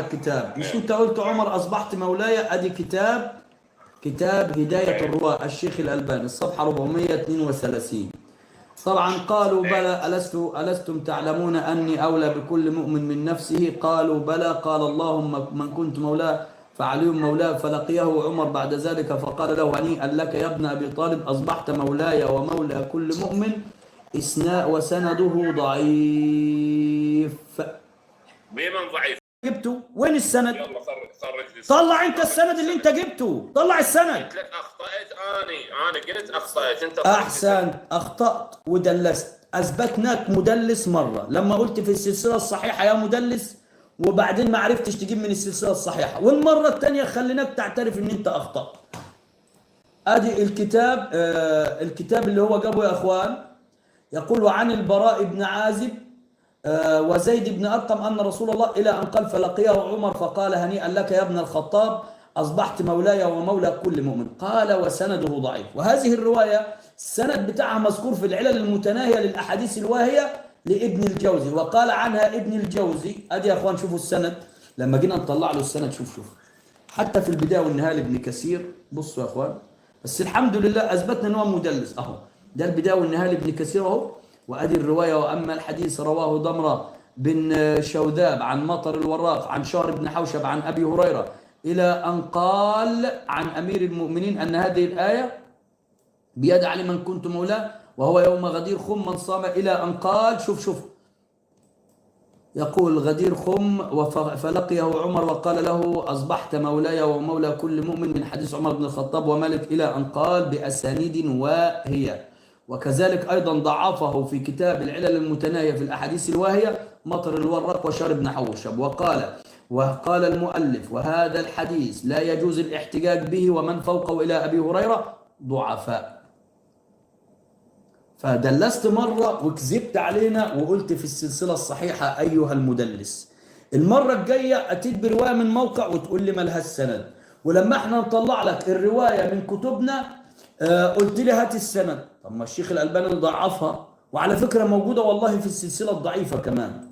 كتاب مش انت قلت عمر اصبحت مولاي؟ ادي كتاب هداية الرواة الشيخ الألباني الصفحة 432. طبعا قالوا بلى ألستم تعلمون أني أولى بكل مؤمن من نفسه؟ قالوا بلى. قال اللهم من كنت مولاه فعلي مولاه. فلقيه عمر بعد ذلك فقال له هنيئا لك يا ابن أبي طالب أصبحت مولاي ومولى كل مؤمن. وسنده ضعيف. بمن ضعيف؟ جبته وين السند؟ يلا خرج لي. طلع انت السند اللي انت جبته، طلع السند. قلت لك اخطأت. انا قلت اخطأت. انت احسن، اخطأت ودلست. اثبتناك مدلس مره لما قلت في السلسله الصحيحه يا مدلس، وبعدين ما عرفتش تجيب من السلسله الصحيحه، والمره الثانيه خليناك تعترف ان انت اخطأت. ادي الكتاب اللي هو جابه يا اخوان. يقول وعن البراء بن عازب وزيد بن أرقم أن رسول الله إلى أن قال فلقيه عمر فقال هنيئا لك يا ابن الخطاب أصبحت مولاي ومولى كل مؤمن. قال وسنده ضعيف. وهذه الرواية السند بتاعها مذكور في العلل المتناهية للأحاديث الواهية لابن الجوزي، وقال عنها ابن الجوزي. أدي يا أخوان شوفوا السند لما جينا نطلع له السند. شوف حتى في البداية والنهاية لابن كثير. بصوا يا أخوان، بس الحمد لله أثبتنا أنه مدلس. أهو ده البداية والنهاية لابن كثير أهو. وأدي الرواية وأما الحديث رواه ضمرة بن شوذاب عن مطر الوراق عن شهر بن حوشب عن أبي هريرة إلى أن قال عن أمير المؤمنين أن هذه الآية بيد علي من كنت مولاه وهو يوم غدير خم من صام إلى أن قال شوف يقول غدير خم فلقيه عمر وقال له أصبحت مولاي ومولى كل مؤمن من حديث عمر بن الخطاب ومالك إلى أن قال بأسانيد واهية. وكذلك أيضا ضعفه في كتاب العلل المتناهية في الأحاديث الواهية مطر الورق وشهر بن حوشب. وقال المؤلف وهذا الحديث لا يجوز الاحتجاج به ومن فوقه إلى أبي هريرة ضعفاء. فدلست مرة وكذبت علينا وقلت في السلسلة الصحيحة أيها المدلس. المرة الجاية أتيت برواية من موقع وتقول لي مالهاش سند، ولما احنا نطلع لك الرواية من كتبنا قلت لي هات السند. طب ما الشيخ الألباني ضعفها، وعلى فكرة موجودة والله في السلسلة الضعيفة كمان.